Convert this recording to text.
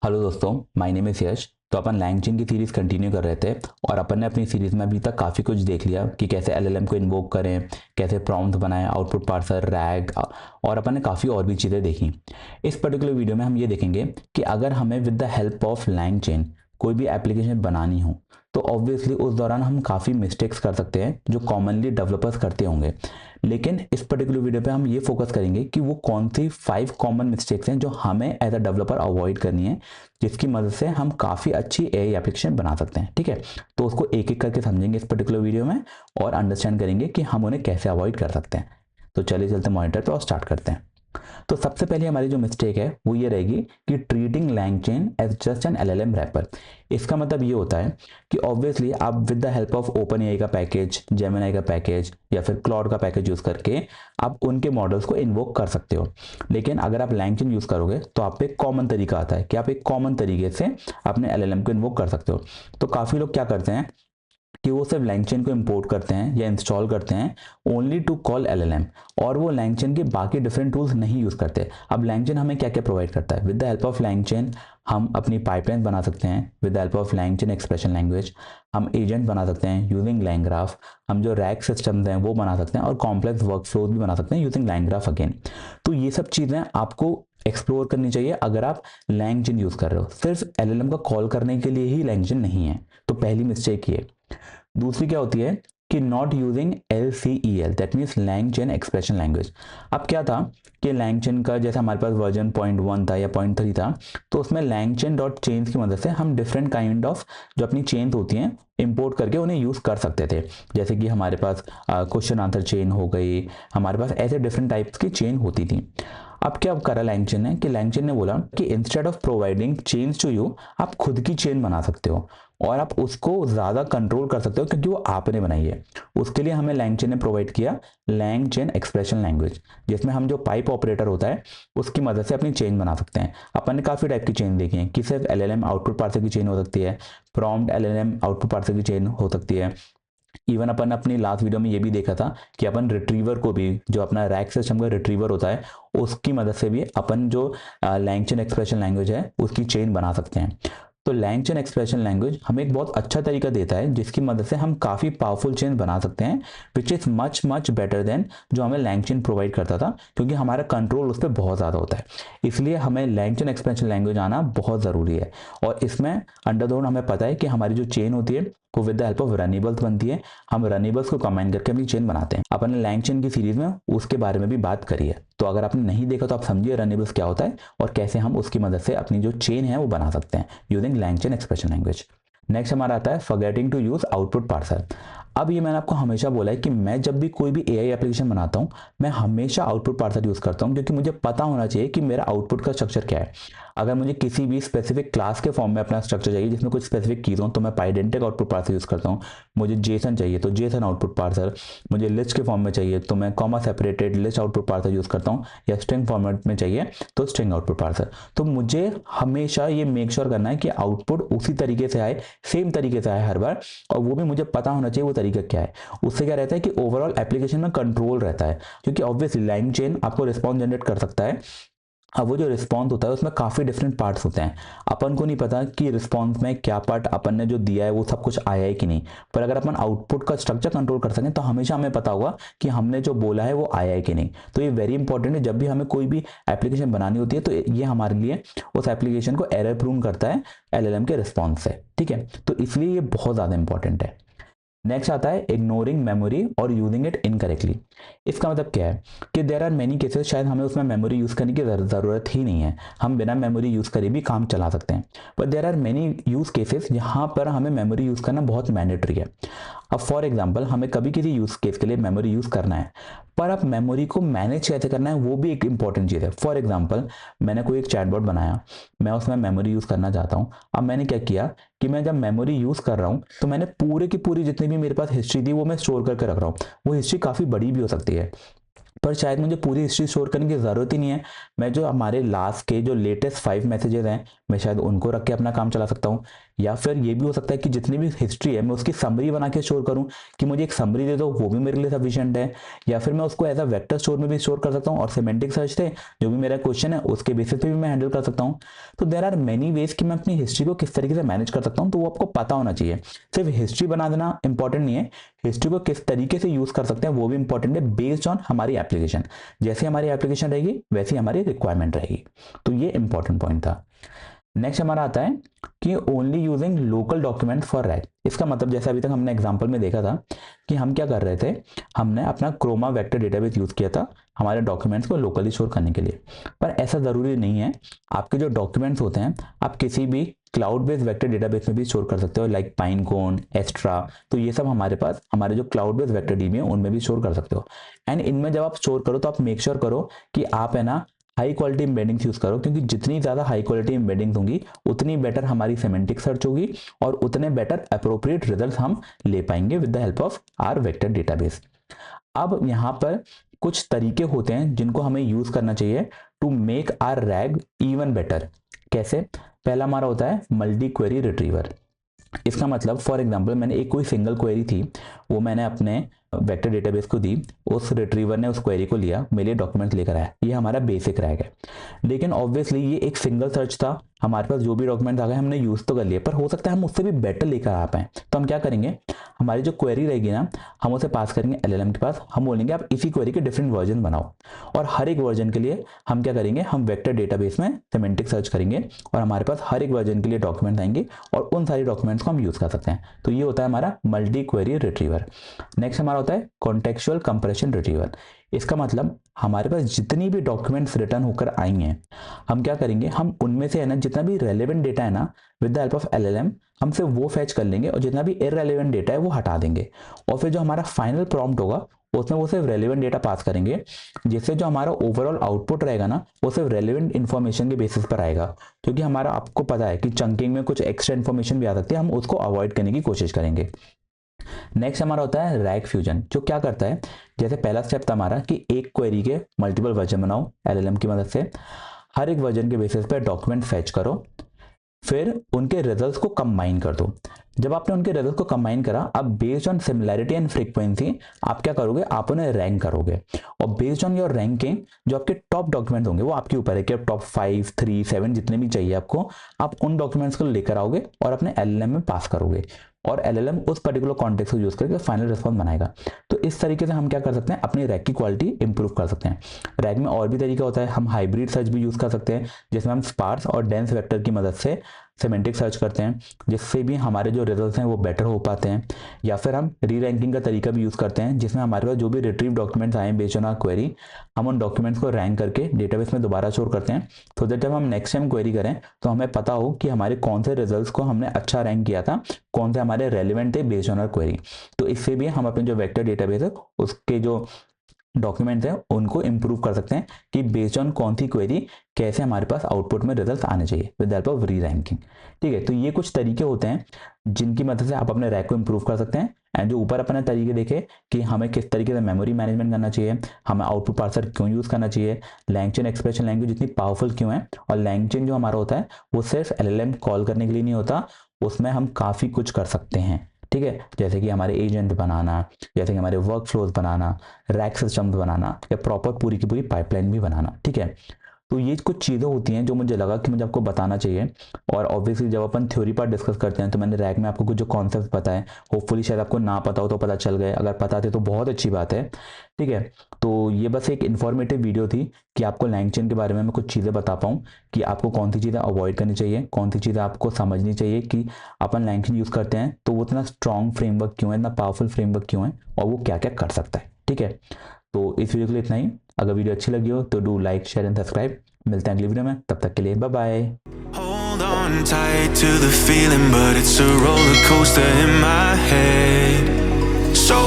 Hello दोस्तों, my name is यश। तो अपन LangChain की सीरीज़ कंटिन्यू कर रहे थे और अपन ने अपनी सीरीज़ में अभी तक काफ़ी कुछ देख लिया कि कैसे एलएलएम को इन्वोक करें, कैसे प्रॉम्प्ट बनाएं, आउटपुट पार्सर, रैग और अपन ने काफ़ी और भी चीज़ें देखी। इस पर्टिकुलर वीडियो में हम ये देखेंगे कि अगर हमें with the help of LangChain कोई भी एप्लीकेशन बनानी हो तो ऑब्वियसली उस दौरान हम काफ़ी मिस्टेक्स कर सकते हैं जो कॉमनली डेवलपर्स करते होंगे। लेकिन इस पर्टिकुलर वीडियो पे हम ये फोकस करेंगे कि वो कौन सी 5 कॉमन मिस्टेक्स हैं जो हमें एज अ डेवलपर अवॉइड करनी है, जिसकी मदद से हम काफ़ी अच्छी एआई एप्लीकेशन बना सकते हैं। ठीक है, तो उसको एक एक करके समझेंगे इस पर्टिकुलर वीडियो में और अंडरस्टैंड करेंगे कि हम उन्हें कैसे अवॉइड कर सकते हैं। तो चलिए चलते मॉनिटर पे और स्टार्ट करते हैं। तो सबसे पहले हमारी जो मिस्टेक है वो ये रहेगी कि treating LangChain as just an LLM wrapper. इसका मतलब ये होता है कि ऑब्वियसली आप with the help of OpenAI का पैकेज, जेमिनी का पैकेज या फिर क्लाउड का पैकेज यूज करके आप उनके मॉडल्स को इन्वोक कर सकते हो। लेकिन अगर आप लैंगचेन यूज करोगे तो आप एक कॉमन तरीका आता है कि आप एक कॉमन तरीके से अपने एलएलएम को इन्वोक कर सकते हो। तो काफी लोग क्या करते हैं कि वो सिर्फ लैंगचेन को इंपोर्ट करते हैं या इंस्टॉल करते हैं ओनली टू कॉल एलएलएम, और वो लैंगचेन के बाकी डिफरेंट टूल्स नहीं यूज करते। अब लैंगचेन हमें क्या क्या प्रोवाइड करता है? With the help of LangChain हम अपनी पाइपलाइन बना सकते हैं। With the help of LangChain expression language हम एजेंट बना सकते हैं यूजिंग लैंग्राफ। हम जो रैक सिस्टम्स हैं वो बना सकते हैं और कॉम्प्लेक्स वर्कफ्लोज भी बना सकते हैं यूजिंग लैंग्राफ अगेन। तो ये सब चीज़ें आपको एक्सप्लोर करनी चाहिए अगर आप लैंगचेन यूज कर रहे हो। सिर्फ एलएलएम का कॉल करने के लिए ही लैंगचेन नहीं है। तो पहली मिस्टेक ये। दूसरी क्या होती है कि not using LCEL, that means LangChain expression language. अब क्या था कि लैंगचेन का जैसे हमारे पास वर्जन 0.1 था या 0.3 था, तो उसमें लैंगचेन डॉट चेन्स की मदद से हम डिफरेंट काइंड ऑफ जो अपनी चेन्स होती हैं इंपोर्ट करके उन्हें यूज़ कर सकते थे। जैसे कि हमारे पास क्वेश्चन आंसर चेन हो गई, हमारे पास ऐसे डिफरेंट टाइप्स की चेन होती थी। अब क्या करा लैंगचेन ने कि लैंगचेन ने बोला कि instead of providing chains to you, आप खुद की चेन बना सकते हो और आप उसको ज़्यादा कंट्रोल कर सकते हो क्योंकि वो आपने बनाई है। उसके लिए हमें लैंगचेन ने प्रोवाइड किया लैंगचेन एक्सप्रेशन लैंग्वेज, जिसमें हम जो पाइप ऑपरेटर होता है उसकी मदद से अपनी चेन बना सकते हैं। अपन ने काफ़ी टाइप की चेन देखी है कि सिर्फ एलएलएम आउटपुट पार्सर की चेन हो सकती है, प्रॉम्प्ट एलएलएम आउटपुट पार्सर की चेन हो सकती है। इवन अपन अपनी लास्ट वीडियो में ये भी देखा था कि अपन रिट्रीवर को भी, जो अपना रैक सिस्टम का रिट्रीवर होता है, उसकी मदद से भी अपन जो लैंगचेन एक्सप्रेशन लैंग्वेज है उसकी चेन बना सकते हैं। तो लैंगचेन एक्सप्रेशन लैंग्वेज हमें एक बहुत अच्छा तरीका देता है जिसकी मदद से हम काफ़ी पावरफुल चेन बना सकते हैं, which is much much better than जो हमें लैंगचेन प्रोवाइड करता था, क्योंकि हमारा कंट्रोल उस पर बहुत ज़्यादा होता है। इसलिए हमें लैंगचेन एक्सप्रेशन लैंग्वेज आना बहुत ज़रूरी है। और इसमें अंडर द हमें पता है कि हमारी जो चेन होती है वो विद द हेल्प ऑफ रनेबल्स बनती है। हम रनेबल्स को कंबाइन करके अपनी चेन बनाते हैं। अपन ने लैंगचेन की सीरीज में उसके बारे में भी बात करी है, तो अगर आपने नहीं देखा तो आप समझिए रनेबल्स क्या होता है और कैसे हम उसकी मदद से अपनी जो चेन है वो बना सकते हैं using LangChain expression language. Next हमारा आता है forgetting to use output parser. अब ये मैंने आपको हमेशा बोला है कि मैं जब भी कोई भी एआई एप्लीकेशन बनाता हूँ मैं हमेशा आउटपुट पार्सर यूज करता हूँ, क्योंकि मुझे पता होना चाहिए कि मेरा आउटपुट का स्ट्रक्चर क्या है। अगर मुझे किसी भी स्पेसिफिक क्लास के फॉर्म में अपना स्ट्रक्चर चाहिए जिसमें कुछ स्पेसिफिक कीज हो तो मैं पाइडेंटिक आउटपुट पार्सर यूज करता हूँ। मुझे जेसन चाहिए तो जेसन आउटपुट पार्सर, मुझे लिस्ट के फॉर्म में चाहिए तो मैं comma separated list output parser use करता हूँ, या स्ट्रिंग फॉर्मेट में चाहिए तो स्ट्रिंग आउटपुट पार्सर। तो मुझे हमेशा ये मेक श्योर करना है कि आउटपुट उसी तरीके से आए, सेम तरीके से आए हर बार, और वो भी मुझे पता होना चाहिए वो तरीका क्या है। उससे क्या रहता है कि ओवरऑल एप्लीकेशन में कंट्रोल रहता है, क्योंकि ऑब्वियसली लैंगचेन आपको रिस्पॉन्स जनरेट कर सकता है। अब वो जो रिस्पॉन्स होता है उसमें काफ़ी डिफरेंट पार्ट्स होते हैं। अपन को नहीं पता कि रिस्पॉन्स में क्या पार्ट अपन ने जो दिया है वो सब कुछ आया है कि नहीं, पर अगर अपन आउटपुट का स्ट्रक्चर कंट्रोल कर सकें तो हमेशा हमें पता होगा कि हमने जो बोला है वो आया है कि नहीं। तो ये वेरी इंपॉर्टेंट है। जब भी हमें कोई भी एप्लीकेशन बनानी होती है तो ये हमारे लिए उस एप्लीकेशन को एरर प्रूव करता है एलएलएम के रिस्पॉन्स से। ठीक है, तो इसलिए ये बहुत ज़्यादा इंपॉर्टेंट है। नेक्स्ट आता है इग्नोरिंग मेमोरी और यूजिंग इट इनकरेक्टली। इसका मतलब क्या है कि देर आर मेनी केसेस शायद हमें उसमें मेमोरी यूज करने की ज़रूरत ही नहीं है, हम बिना मेमोरी यूज करे भी काम चला सकते हैं। But there are many use cases जहाँ पर हमें मेमोरी यूज करना बहुत मैंडेटरी है। अब फॉर एग्जाम्पल हमें कभी किसी यूज केस के लिए मेमोरी यूज करना है, पर अब मेमोरी को मैनेज कैसे करना है वो भी एक इंपॉर्टेंट चीज़ है। फॉर एग्जाम्पल मैंने कोई एक चैटबॉट बनाया, मैं उसमें मेमोरी यूज करना चाहता हूँ। अब मैंने क्या किया कि मैं जब मेमोरी यूज कर रहा हूँ तो मैंने पूरे की पूरी जितनी भी मेरे पास हिस्ट्री थी वो मैं स्टोर करके रख रहा हूँ। वो हिस्ट्री काफ़ी बड़ी भी हो सकती है। पर शायद मुझे पूरी हिस्ट्री स्टोर करने की ज़रूरत ही नहीं है। मैं जो हमारे लास्ट के जो लेटेस्ट 5 मैसेजेस हैं, मैं शायद उनको रख के अपना काम चला सकता हूँ। या फिर ये भी हो सकता है कि जितनी भी हिस्ट्री है मैं उसकी समरी बना के स्टोर करूँ, कि मुझे एक समरी दे दो, वो भी मेरे लिए सफिशिएंट है। या फिर मैं उसको एज अ वेक्टर स्टोर में भी स्टोर कर सकता हूँ, और सिमेंटिक सर्च से जो भी मेरा क्वेश्चन है उसके बेसिस पे भी मैं हैंडल कर सकता हूँ। तो देयर आर मेनी वेज कि मैं अपनी हिस्ट्री को किस तरीके से मैनेज कर सकता हूँ, तो वो आपको पता होना चाहिए। सिर्फ हिस्ट्री बना देना इंपॉर्टेंट नहीं है, हिस्ट्री को किस तरीके से यूज कर सकते हैं वो भी इंपॉर्टेंट है, बेस्ड ऑन हमारी एप्लीकेशन। जैसे हमारी एप्लीकेशन रहेगी वैसी हमारी रिक्वायरमेंट रहेगी। तो ये इंपॉर्टेंट पॉइंट था। नेक्स्ट हमारा आता है कि only using local document for rag. इसका मतलब जैसे अभी तक हमने एग्जांपल में देखा था कि हम क्या कर रहे थे, हमने अपना क्रोमा वेक्टर डेटाबेस यूज किया था हमारे डॉक्यूमेंट्स को लोकली स्टोर करने के लिए। पर ऐसा ज़रूरी नहीं है, आपके जो डॉक्यूमेंट्स होते हैं आप किसी भी क्लाउड बेस्ड वेक्टर डेटाबेस में भी स्टोर कर सकते हो, लाइक पाइनकोन, एस्ट्रा। तो ये सब हमारे पास हमारे जो क्लाउड बेस्ड वेक्टर डीबी है उनमें भी स्टोर कर सकते हो। एंड इनमें जब आप स्टोर करो तो आप मेक श्योर करो कि आप है ना हाई क्वालिटी एम्बेडिंग्स यूज करो, क्योंकि जितनी ज़्यादा हाई क्वालिटी एम्बेडिंग्स होंगी उतनी बेटर हमारी सेमेंटिक सर्च होगी और उतने बेटर अप्रोप्रिएट रिजल्ट हम ले पाएंगे with the help of our vector database. अब यहाँ पर कुछ तरीके होते हैं जिनको हमें यूज करना चाहिए to make our RAG even better. कैसे? पहला हमारा होता है मल्टी क्वेरी रिट्रीवर। इसका मतलब फॉर एग्जांपल मैंने एक कोई सिंगल क्वेरी थी, वो मैंने अपने वेक्टर डेटाबेस को दी, उस रिट्रीवर ने उस क्वेरी को लिया, मेरे लिए डॉक्यूमेंट लेकर आया। ये हमारा बेसिक रैग है। लेकिन ऑब्वियसली ये एक सिंगल सर्च था, हमारे पास जो भी डॉक्यूमेंट आ गए हमने यूज तो कर लिए, पर हो सकता है हम उससे भी बेटर लेकर आ पाए। तो हम क्या करेंगे, हमारी जो क्वेरी रहेगी ना, हम उसे पास करेंगे एलएलएम के पास, हम बोलेंगे आप इसी क्वेरी के डिफरेंट वर्जन बनाओ, और हर एक वर्जन के लिए हम क्या करेंगे, हम वेक्टर डेटाबेस में सिमेंटिक सर्च करेंगे और हमारे पास हर एक वर्जन के लिए डॉक्यूमेंट आएंगे और उन सारी डॉक्यूमेंट्स को हम यूज कर सकते हैं। तो ये होता है हमारा मल्टी क्वेरी रिट्रीवर। नेक्स्ट हमारा होता है कॉन्टेक्चुअल कंप्रेशन रिट्रीवर। इसका मतलब हमारे पास जितनी भी डॉक्यूमेंट्स रिटर्न होकर आई हैं, हम क्या करेंगे, हम उनमें से है ना जितना भी रेलेवेंट डेटा है ना, with the help of LLM हम सिर्फ वो फैच कर लेंगे और जितना भी इररेलेवेंट डेटा है वो हटा देंगे। और फिर जो हमारा फाइनल प्रॉम्प्ट होगा उसमें वो सिर्फ रेलेवेंट डेटा पास करेंगे, जिससे जो हमारा ओवरऑल आउटपुट रहेगा ना वो सिर्फ रेलेवेंट इन्फॉर्मेशन के बेसिस पर आएगा। क्योंकि हमारा आपको पता है कि चंकिंग में कुछ एक्स्ट्रा इन्फॉर्मेशन भी आ सकती है, हम उसको अवॉइड करने की कोशिश करेंगे। नेक्स्ट हमारा होता है रैग फ्यूजन, जो क्या करता है, जैसे पहला स्टेप था हमारा कि एक क्वेरी के मल्टीपल वर्जन बनाओ एलएलएम की मदद से, हर एक वर्जन के बेसिस पे डॉक्यूमेंट फेच करो, फिर उनके रिजल्ट्स को कंबाइन कर दो। जब आपने उनके रिजल्ट को कंबाइन करा, अब based on similarity and frequency आप क्या करोगे, आप उन्हें रैंक करोगे, और बेस्ड ऑन योर रैंकिंग जो आपके टॉप डॉक्यूमेंट होंगे वो आपके ऊपर है कि आप टॉप 5, 3, 7 जितने भी चाहिए आपको, आप उन डॉक्यूमेंट्स को लेकर आओगे और अपने एलएलएम में पास करोगे, और एलएलएम उस पर्टिकुलर कॉन्टेक्स्ट को यूज करके फाइनल रिस्पॉन्स बनाएगा। तो इस तरीके से हम क्या कर सकते हैं, अपनी रैग की क्वालिटी इंप्रूव कर सकते हैं। रैग में और भी तरीका होता है, हम हाइब्रिड सर्च भी यूज कर सकते हैं, जिसमें हम स्पार्स और डेंस वेक्टर की मदद से सिमेंटिक सर्च करते हैं, जिससे भी हमारे जो रिजल्ट्स हैं वो बेटर हो पाते हैं। या फिर हम री रैंकिंग का तरीका भी यूज करते हैं, जिसमें हमारे पास जो भी रिट्रीव डॉक्यूमेंट्स आए बेस्ड ऑन आवर क्वेरी, हम उन डॉक्यूमेंट्स को रैंक करके डेटाबेस में दोबारा स्टोर करते हैं, तो दैट जब हम नेक्स्ट टाइम क्वेरी करें तो हमें पता हो कि हमारे कौन से रिजल्ट्स को हमने अच्छा रैंक किया था, कौन से हमारे रेलिवेंट थे बेस्ड ऑन आवर क्वेरी। तो इससे भी हम अपने जो वेक्टर डेटाबेस है उसके जो डॉक्यूमेंट्स हैं उनको इंप्रूव कर सकते हैं कि बेस्ड ऑन कौन सी क्वेरी कैसे हमारे पास आउटपुट में रिजल्ट्स आने चाहिए विद हेल्प ऑफ री रैंकिंग। ठीक है, तो ये कुछ तरीके होते हैं जिनकी मदद से आप अपने रैंक को इंप्रूव कर सकते हैं। एंड जो ऊपर अपने तरीके देखे कि हमें किस तरीके से मेमोरी मैनेजमेंट करना चाहिए, हमें आउटपुट पार्सर क्यों यूज करना चाहिए, लैंग्वेज एक्सप्रेशन लैंग्वेज इतनी पावरफुल क्यों है, और लैंग्वेज जो हमारा होता है वो सिर्फ एलएलएम कॉल करने के लिए नहीं होता, उसमें हम काफ़ी कुछ कर सकते हैं। ठीक है, जैसे कि हमारे एजेंट बनाना, जैसे कि हमारे वर्क फ्लोज बनाना, रैक सिस्टम्स बनाना, या प्रॉपर पूरी की पूरी पाइपलाइन भी बनाना। ठीक है, तो ये कुछ चीज़ें होती हैं जो मुझे लगा कि मुझे आपको बताना चाहिए। और ऑब्वियसली जब अपन थ्योरी पार्ट डिस्कस करते हैं तो मैंने रैक में आपको कुछ जो कॉन्सेप्ट पता है, होपफुली शायद आपको ना पता हो तो पता चल गए, अगर पता थे तो बहुत अच्छी बात है। ठीक है, तो ये बस एक इन्फॉर्मेटिव वीडियो थी कि आपको लैंग्वेज के बारे में मैं कुछ चीज़ें बता पाऊँ कि आपको कौन सी चीज़ें अवॉइड करनी चाहिए, कौन सी चीज़ें आपको समझनी चाहिए कि अपन लैंग्वेज यूज़ करते हैं तो वो इतना स्ट्रॉन्ग फ्रेमवर्क क्यों है, इतना पावरफुल फ्रेमवर्क क्यों है, और वो क्या क्या कर सकता है। ठीक है, तो इस वीडियो के लिए इतना ही। अगर वीडियो अच्छी लगी हो तो do like, share and subscribe. मिलते हैं अगली वीडियो में, तब तक के लिए bye bye. Hold on tight to the feeling, but it's a roller coaster in my head. So